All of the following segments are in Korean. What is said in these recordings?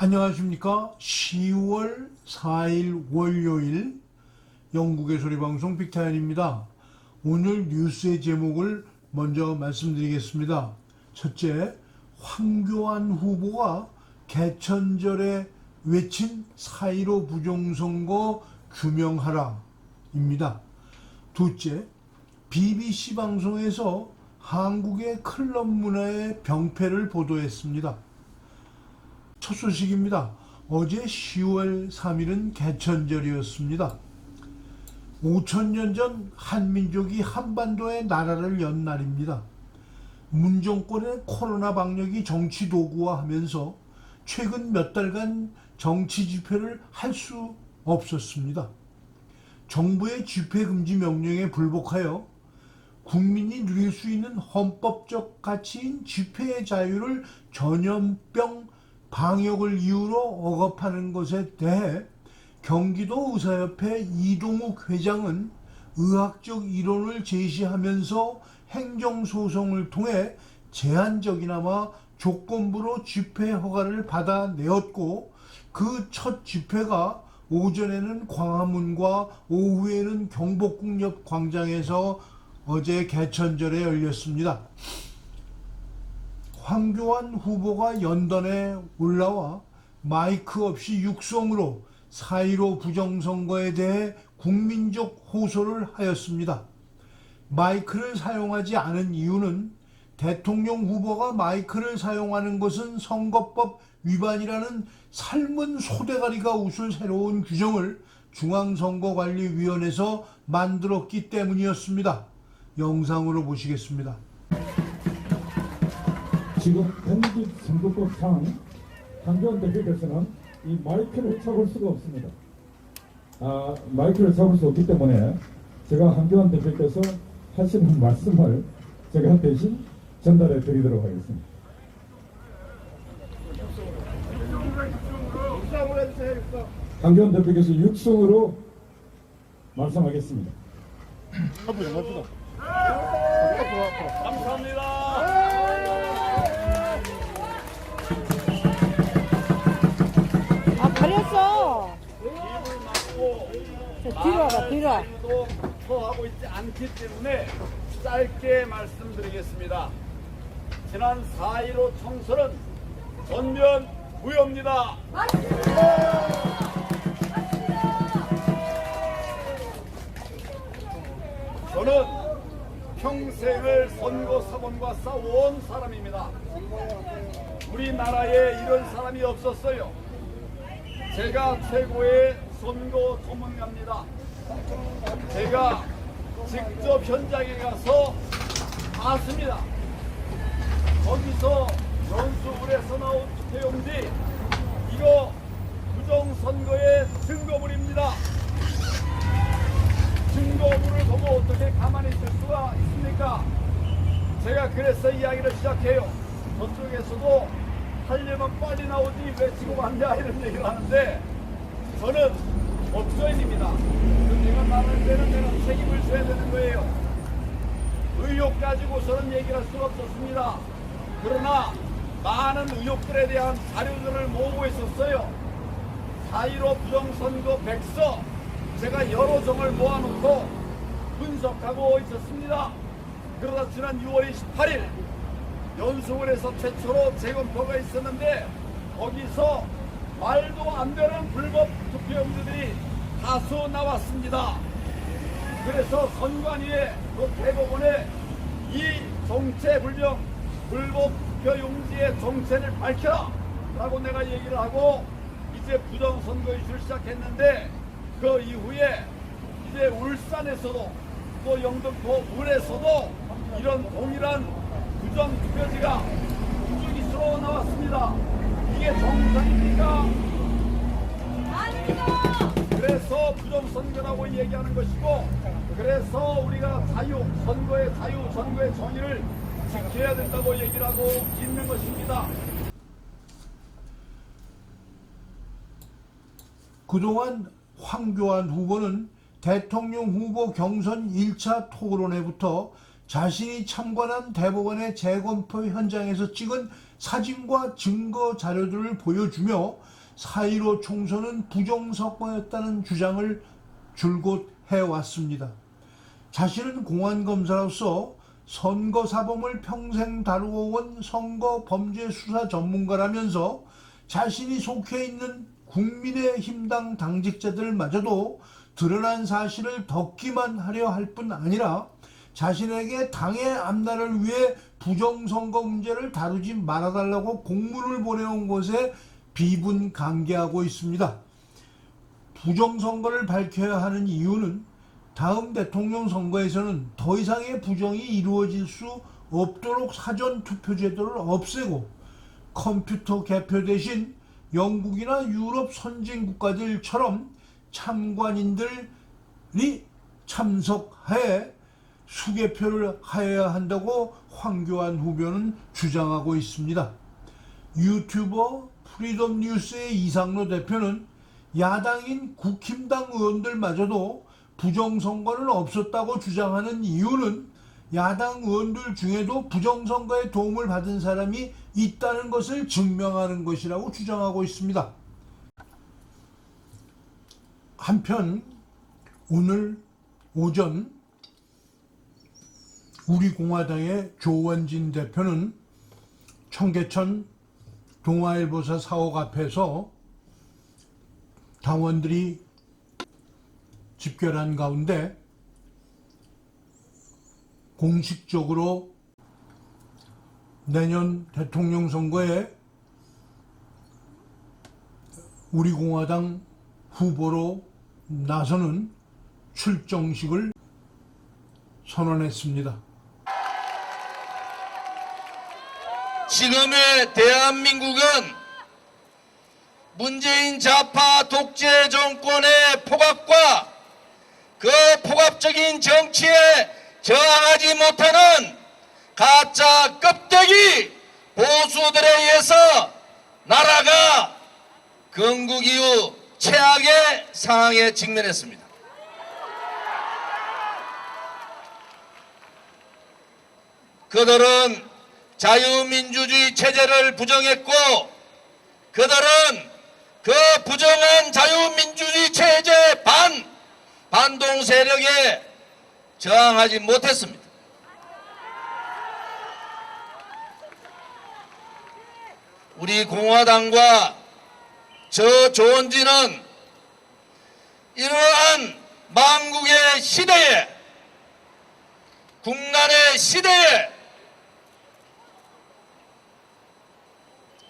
안녕하십니까. 10월 4일 월요일 영국의 소리방송 빅타연입니다. 오늘 뉴스의 제목을 먼저 말씀드리겠습니다. 첫째, 황교안 후보가 개천절에 외친 4.15 부정선거 규명하라 입니다. 둘째, BBC 방송에서 한국의 클럽 문화의 병폐를 보도했습니다. 첫 소식입니다. 어제 10월 3일은 개천절이었습니다. 5,000년 전 한민족이 한반도에 나라를 연 날입니다. 문정권의 코로나 방역이 정치 도구화하면서 최근 몇 달간 정치 집회를 할 수 없었습니다. 정부의 집회 금지 명령에 불복하여 국민이 누릴 수 있는 헌법적 가치인 집회의 자유를 전염병 방역을 이유로 억압하는 것에 대해 경기도 의사협회 이동욱 회장은 의학적 이론을 제시하면서 행정소송을 통해 제한적이나마 조건부로 집회 허가를 받아내었고, 그 첫 집회가 오전에는 광화문과 오후에는 경복궁 옆 광장에서 어제 개천절에 열렸습니다. 황교안 후보가 연단에 올라와 마이크 없이 육성으로 4.15 부정선거에 대해 국민적 호소를 하였습니다. 마이크를 사용하지 않은 이유는 대통령 후보가 마이크를 사용하는 것은 선거법 위반이라는 삶은 소대가리가 웃을 새로운 규정을 중앙선거관리위원회에서 만들었기 때문이었습니다. 영상으로 보시겠습니다. 지금 공직선거법상 황교안 대표께서는 이 마이크를 잡을 수가 없습니다. 마이크를 잡을 수 없기 때문에 제가 황교안 대표께서 하시는 말씀을 제가 대신 전달해 드리도록 하겠습니다. 황교안 대표께서 육성으로 말씀하겠습니다. 감사합니다. 가렸어. 입을 막고 뒤로 와봐, 뒤로 와. 도 토하고 있지 않기 때문에 짧게 말씀드리겠습니다. 지난 4.15 총선은 전면 무효입니다. 저는 평생을 선거 사건과 싸워온 사람입니다. 우리나라에 이런 사람이 없었어요. 제가 최고의 선거 전문가입니다. 제가 직접 현장에 가서 봤습니다. 거기서 연수원에서 나온 투표용지, 이거 부정선거의 증거물입니다. 증거물을 보고 어떻게 가만히 있을 수가 있습니까? 제가 그래서 이야기를 시작해요. 저쪽에서도 하려면 빨리 나오지 왜 지금 왔냐 이런 얘기를 하는데, 저는 법조인입니다. 내가 말할 때는 내가 책임을 져야 되는 거예요. 의혹 가지고서는 얘기할 수가 없었습니다. 그러나 많은 의혹들에 대한 자료들을 모으고 있었어요. 4.15 부정선거 백서 제가 여러 종을 모아놓고 분석하고 있었습니다. 그러다 지난 6월 28일 연수원에서 최초로 재검표가 있었는데, 거기서 말도 안 되는 불법 투표용지들이 다수 나왔습니다. 그래서 선관위에 그 대법원에 이 정체불명 불법 투표용지의 정체를 밝혀라 라고 내가 얘기를 하고 이제 부정선거 이슈를 시작했는데, 그 이후에 이제 울산에서도 또 영등포 울에서도 이런 동일한 부정 투표지가 우주기수로 나왔습니다. 이게 정상입니까? 아닙니다. 그래서 부정선거라고 얘기하는 것이고, 그래서 우리가 선거의 자유, 선거의 정의를 지켜야 된다고 얘기를 하고 있는 것입니다. 그동안 황교안 후보는 대통령 후보 경선 1차 토론회부터 자신이 참관한 대법원의 재검표 현장에서 찍은 사진과 증거 자료들을 보여주며 4.15 총선은 부정선거였다는 주장을 줄곧 해왔습니다. 자신은 공안검사로서 선거사범을 평생 다루어온 선거범죄수사 전문가라면서 자신이 속해 있는 국민의힘당 당직자들마저도 드러난 사실을 덮기만 하려 할 뿐 아니라 자신에게 당의 앞날을 위해 부정선거 문제를 다루지 말아달라고 공문을 보내온 것에 비분간개하고 있습니다. 부정선거를 밝혀야 하는 이유는 다음 대통령 선거에서는 더 이상의 부정이 이루어질 수 없도록 사전투표제도를 없애고 컴퓨터 개표 대신 영국이나 유럽 선진국가들처럼 참관인들이 참석해 수개표를 하여야 한다고 황교안 후보는 주장하고 있습니다. 유튜버 프리덤 뉴스의 이상로 대표는 야당인 국힘당 의원들마저도 부정선거는 없었다고 주장하는 이유는 야당 의원들 중에도 부정선거에 도움을 받은 사람이 있다는 것을 증명하는 것이라고 주장하고 있습니다. 한편 오늘 오전 우리공화당의 조원진 대표는 청계천 동아일보사 사옥 앞에서 당원들이 집결한 가운데 공식적으로 내년 대통령 선거에 우리공화당 후보로 나서는 출정식을 선언했습니다. 지금의 대한민국은 문재인 좌파 독재 정권의 폭압과 그 폭압적인 정치에 저항하지 못하는 가짜 껍데기 보수들에 의해서 나라가 건국 이후 최악의 상황에 직면했습니다. 그들은 자유민주주의 체제를 부정했고 그들은 그 부정한 자유민주주의 체제 반동 세력에 저항하지 못했습니다. 우리 공화당과 저 조원진은 이러한 망국의 시대에 국난의 시대에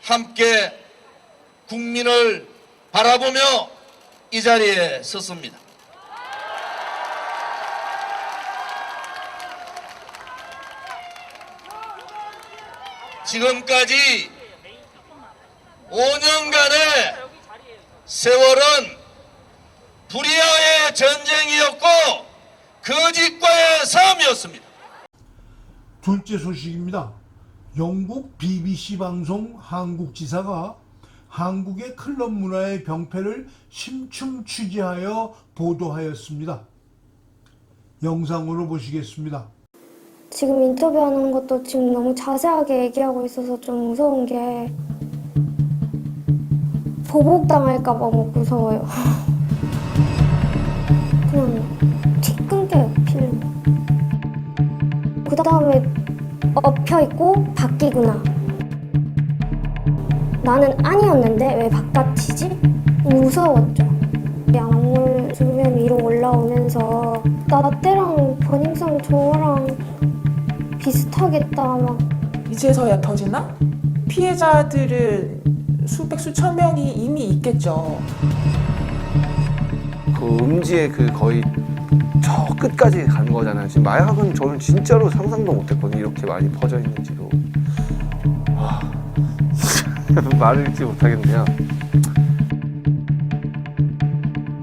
함께 국민을 바라보며 이 자리에 섰습니다. 지금까지 5년간의 세월은 불의와의 전쟁이었고 거짓과의 싸움이었습니다. 둘째 소식입니다. 영국 BBC 방송 한국지사가 한국의 클럽 문화의 병폐를 심층 취재하여 보도하였습니다. 영상으로 보시겠습니다. 지금 인터뷰하는 것도 지금 너무 자세하게 얘기하고 있어서 좀 무서운 게 보복당할까 봐 너무 무서워요. 그냥 티 끊겨요, 필름. 그 다음에 엎혀있고 바뀌구나. 나는 아니었는데 왜 바깥이지? 무서웠죠. 약물 주변 위로 올라오면서 나 때랑 번임성 저랑 비슷하겠다 막. 이제서야 터지나? 피해자들은 수백 수천 명이 이미 있겠죠. 그 음지의 그 거의 저 끝까지 간 거잖아요. 지금 마약은 저는 진짜로 상상도 못했거든요. 이렇게 많이 퍼져 있는지도. 말을 잊지 못하겠네요.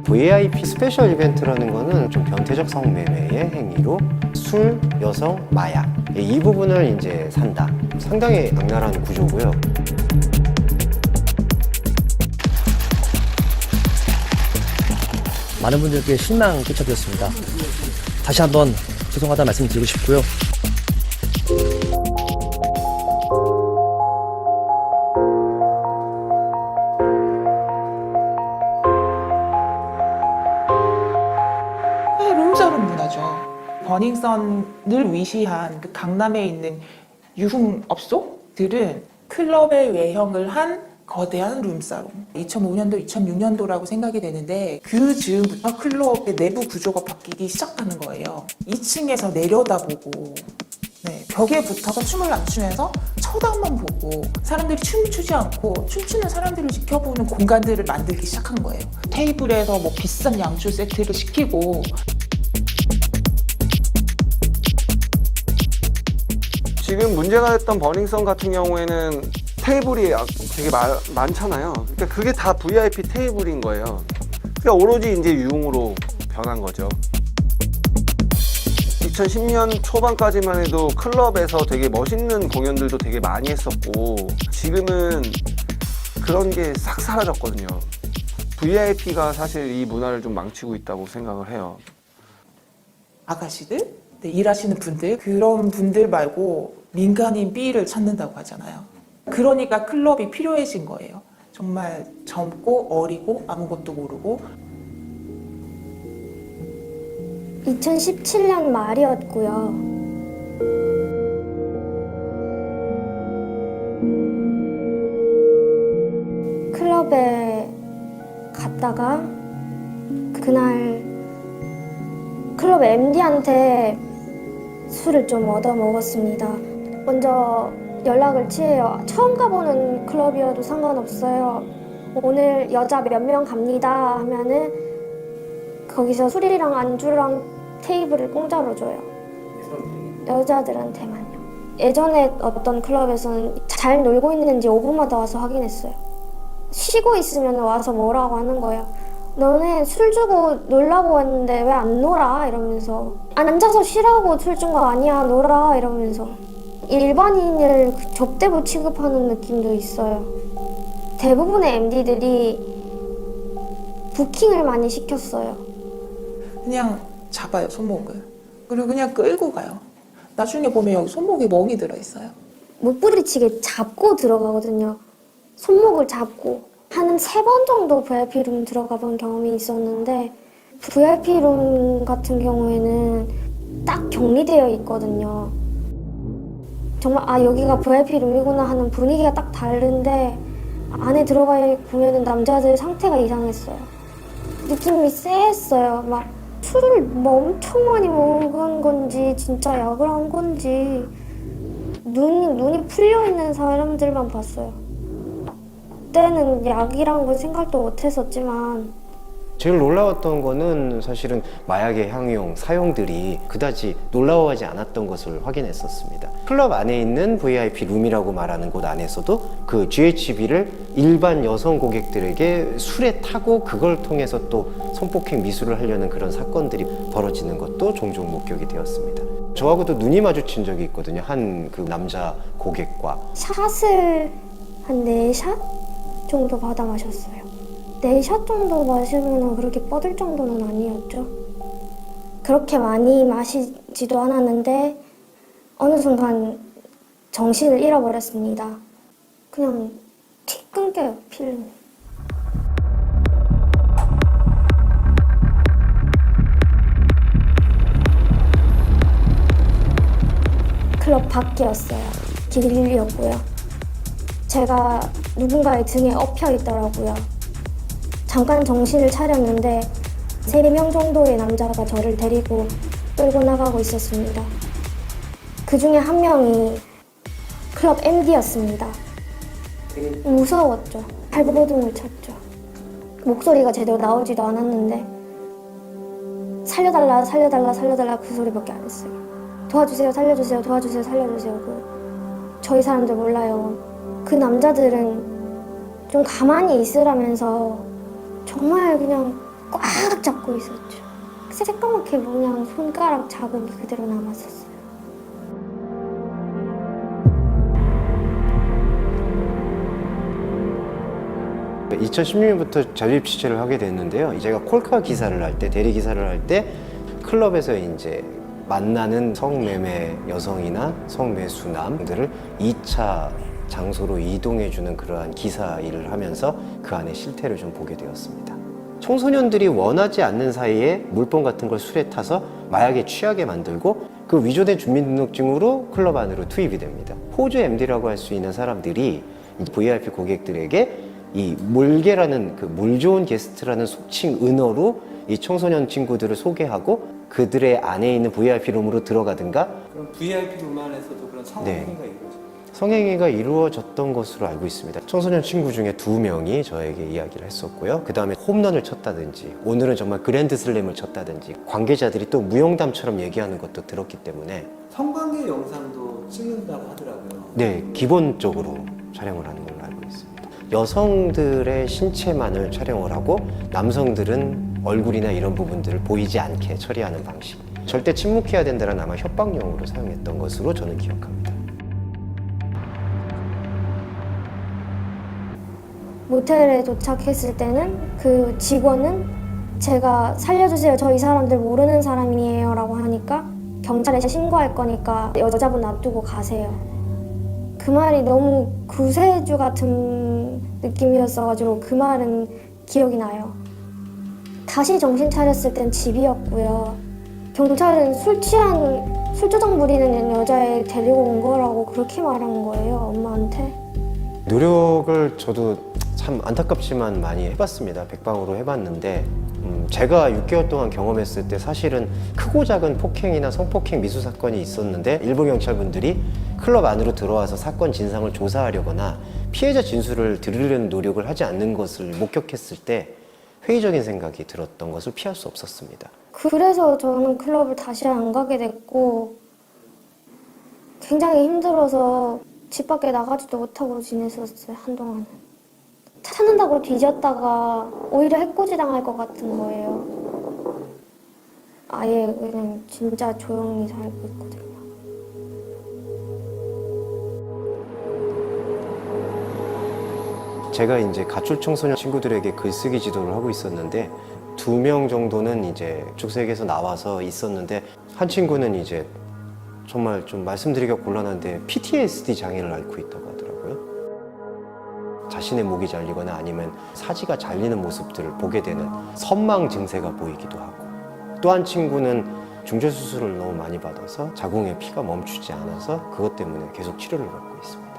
VIP 스페셜 이벤트라는 거는 좀 변태적 성매매의 행위로 술, 여성, 마약 이 부분을 이제 산다. 상당히 악랄한 구조고요. 많은 분들께 실망 끼쳐드렸습니다. 다시 한번 죄송하다는 말씀 드리고 싶고요. 중요하죠. 버닝썬을 위시한 그 강남에 있는 유흥업소들은 클럽의 외형을 한 거대한 룸사롱. 2005년도, 2006년도라고 생각이 되는데 그 즈음부터 클럽의 내부 구조가 바뀌기 시작하는 거예요. 2층에서 내려다보고 벽에 붙어서 춤을 안 추면서 쳐다만 보고 사람들이 춤을 추지 않고 춤추는 사람들을 지켜보는 공간들을 만들기 시작한 거예요. 테이블에서 뭐 비싼 양주 세트를 시키고 지금 문제가 됐던 버닝썬 같은 경우에는 테이블이 되게 많잖아요. 그러니까 그게 다 VIP 테이블인 거예요. 그러니까 오로지 이제 유흥으로 변한 거죠. 2010년 초반까지만 해도 클럽에서 되게 멋있는 공연들도 되게 많이 했었고 지금은 그런 게 싹 사라졌거든요. VIP가 사실 이 문화를 좀 망치고 있다고 생각을 해요. 아가씨들, 일하시는 분들 그런 분들 말고 민간인 B를 찾는다고 하잖아요. 그러니까 클럽이 필요해진 거예요. 정말 젊고 어리고 아무것도 모르고 2017년 말이었고요. 클럽에 갔다가 그날 클럽 MD한테 술을 좀 얻어 먹었습니다. 먼저 연락을 취해요. 처음 가보는 클럽이어도 상관없어요. 오늘 여자 몇 명 갑니다 하면은 거기서 술이랑 안주랑 테이블을 공짜로 줘요. 여자들한테만요. 예전에 어떤 클럽에서는 잘 놀고 있는지 5분마다 와서 확인했어요. 쉬고 있으면 와서 뭐라고 하는 거예요. 너네 술 주고 놀라고 왔는데 왜 안 놀아? 이러면서 앉아서 쉬라고 술 준 거 아니야, 놀아 이러면서 일반인을 접대부 취급하는 느낌도 있어요. 대부분의 MD들이 부킹을 많이 시켰어요. 그냥 잡아요, 손목을. 그리고 그냥 끌고 가요. 나중에 보면 여기 손목에 멍이 들어있어요. 못 부딪히게 잡고 들어가거든요. 손목을 잡고. 한 3번 정도 VIP룸 들어가 본 경험이 있었는데 VIP룸 같은 경우에는 딱 격리되어 있거든요. 정말 여기가 VIP룸이구나 하는 분위기가 딱 다른데 안에 들어가 보면은 남자들 상태가 이상했어요. 느낌이 쎄했어요. 막 술을 뭐 엄청 많이 먹은 건지 진짜 약을 한 건지 눈이 풀려 있는 사람들만 봤어요. 그때는 약이란 걸 생각도 못 했었지만 제일 놀라웠던 거는 사실은 마약의 향용, 사용들이 그다지 놀라워하지 않았던 것을 확인했었습니다. 클럽 안에 있는 VIP 룸이라고 말하는 곳 안에서도 그 GHB를 일반 여성 고객들에게 술에 타고 그걸 통해서 또 성폭행 미수를 하려는 그런 사건들이 벌어지는 것도 종종 목격이 되었습니다. 저하고도 눈이 마주친 적이 있거든요. 한 그 남자 고객과. 샷을 한 4샷 정도 받아 마셨어요. 4샷 정도 마시면 그렇게 뻗을 정도는 아니었죠. 그렇게 많이 마시지도 않았는데 어느 순간 정신을 잃어버렸습니다. 그냥 틱 끊겨요, 필름이. 클럽 밖이었어요. 길이었고요. 제가 누군가의 등에 엎여 있더라고요. 잠깐 정신을 차렸는데 3명 정도의 남자가 저를 데리고 끌고 나가고 있었습니다. 그 중에 한 명이 클럽 MD였습니다. 무서웠죠. 발버둥을 쳤죠. 목소리가 제대로 나오지도 않았는데 살려달라, 살려달라, 살려달라 그 소리밖에 안 했어요. 도와주세요, 살려주세요, 도와주세요, 살려주세요. 저희 사람들 몰라요. 그 남자들은 좀 가만히 있으라면서 정말 그냥 꽉 잡고 있었죠. 새까맣게 그냥 손가락 자국이 그대로 남았었어요. 네, 2016년부터 전립 취재를 하게 됐는데요. 제가 콜카 기사를 할 때, 대리 기사를 할 때 클럽에서 이제 만나는 성매매 여성이나 성매수남들을 2차 장소로 이동해주는 그러한 기사 일을 하면서 그 안에 실태를 좀 보게 되었습니다. 청소년들이 원하지 않는 사이에 물범 같은 걸 술에 타서 마약에 취하게 만들고 그 위조된 주민등록증으로 클럽 안으로 투입이 됩니다. 호주 MD라고 할 수 있는 사람들이 이 VIP 고객들에게 이 몰개라는 그 물 좋은 게스트라는 속칭 은어로 이 청소년 친구들을 소개하고 그들의 안에 있는 VIP 룸으로 들어가든가. 그럼 VIP 룸 안에서도 그런 성행위가 이루어져요? 성행위가 이루어졌던 것으로 알고 있습니다. 청소년 친구 중에 2명이 저에게 이야기를 했었고요. 그 다음에 홈런을 쳤다든지 오늘은 정말 그랜드슬램을 쳤다든지 관계자들이 또 무용담처럼 얘기하는 것도 들었기 때문에. 성관계 영상도 찍는다고 하더라고요. 네, 기본적으로 촬영을 하는 걸로 알고 있습니다. 여성들의 신체만을 촬영을 하고 남성들은 얼굴이나 이런 부분들을 보이지 않게 처리하는 방식. 절대 침묵해야 된다는 아마 협박용으로 사용했던 것으로 저는 기억합니다. 모텔에 도착했을 때는 그 직원은 제가 살려주세요. 저 이 사람들 모르는 사람이에요 라고 하니까 경찰에 신고할 거니까 여자분 놔두고 가세요. 그 말이 너무 구세주 같은 느낌이었어가지고 그 말은 기억이 나요. 다시 정신 차렸을 땐 집이었고요. 경찰은 술 조장 부리는 여자애 데리고 온 거라고 그렇게 말한 거예요, 엄마한테. 노력을 저도 참 안타깝지만 많이 해봤습니다. 백방으로 해봤는데 제가 6개월 동안 경험했을 때 사실은 크고 작은 폭행이나 성폭행 미수 사건이 있었는데 일부 경찰분들이 클럽 안으로 들어와서 사건 진상을 조사하려거나 피해자 진술을 들으려는 노력을 하지 않는 것을 목격했을 때 회의적인 생각이 들었던 것을 피할 수 없었습니다. 그래서 저는 클럽을 다시 안 가게 됐고 굉장히 힘들어서 집 밖에 나가지도 못하고 지냈었어요, 한동안은. 찾는다고 뒤졌다가 오히려 해코지 당할 것 같은 거예요. 아예 그냥 진짜 조용히 살고 있거든요. 제가 이제 가출 청소년 친구들에게 글쓰기 지도를 하고 있었는데 2명 정도는 이제 축색에서 나와서 있었는데 한 친구는 이제 정말 좀 말씀드리기가 곤란한데 PTSD 장애를 앓고 있다고 하더라고요. 자신의 목이 잘리거나 아니면 사지가 잘리는 모습들을 보게 되는 선망 증세가 보이기도 하고, 또 한 친구는 중재 수술을 너무 많이 받아서 자궁에 피가 멈추지 않아서 그것 때문에 계속 치료를 받고 있습니다.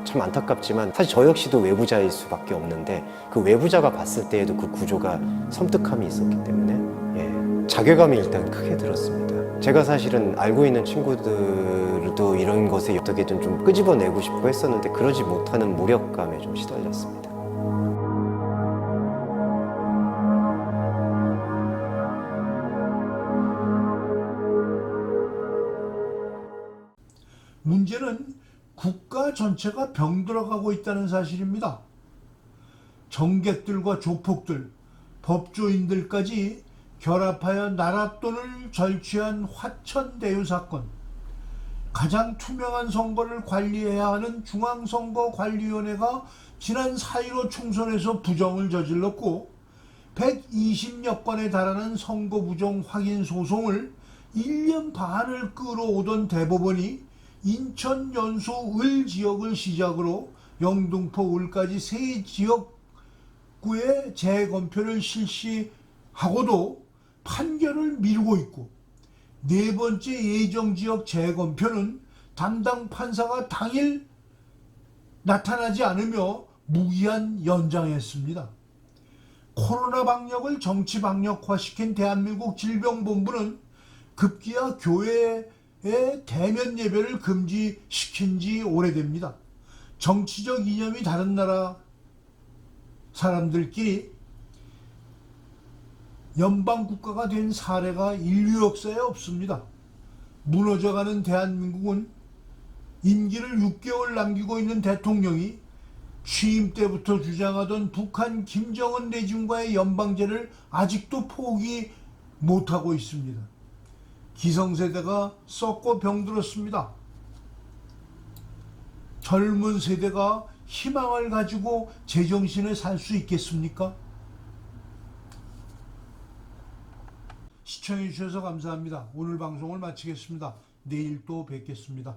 참 안타깝지만 사실 저 역시도 외부자일 수밖에 없는데 그 외부자가 봤을 때에도 그 구조가 섬뜩함이 있었기 때문에 자괴감이 일단 크게 들었습니다. 제가 사실은 알고 있는 친구들도 이런 것에 어떻게든 좀 끄집어내고 싶고 했었는데 그러지 못하는 무력감에 좀 시달렸습니다. 문제는 국가 전체가 병들어가고 있다는 사실입니다. 정객들과 조폭들, 법조인들까지 결합하여 나랏돈을 절취한 화천대유 사건, 가장 투명한 선거를 관리해야 하는 중앙선거관리위원회가 지난 4.15 총선에서 부정을 저질렀고 120여 건에 달하는 선거 부정 확인 소송을 1년 반을 끌어오던 대법원이 인천 연소 을 지역을 시작으로 영등포 을까지 세 지역구의 재검표를 실시하고도 판결을 미루고 있고, 네 번째 예정지역 재검표는 담당 판사가 당일 나타나지 않으며 무기한 연장했습니다. 코로나 방역을 정치 방역화시킨 대한민국 질병본부는 급기야 교회의 대면 예배를 금지시킨 지 오래됩니다. 정치적 이념이 다른 나라 사람들끼리 연방국가가 된 사례가 인류 역사에 없습니다. 무너져가는 대한민국은 임기를 6개월 남기고 있는 대통령이 취임 때부터 주장하던 북한 김정은 레짐과의 연방제를 아직도 포기 못하고 있습니다. 기성세대가 썩고 병들었습니다. 젊은 세대가 희망을 가지고 제정신에 살 수 있겠습니까? 시청해 주셔서 감사합니다. 오늘 방송을 마치겠습니다. 내일 또 뵙겠습니다.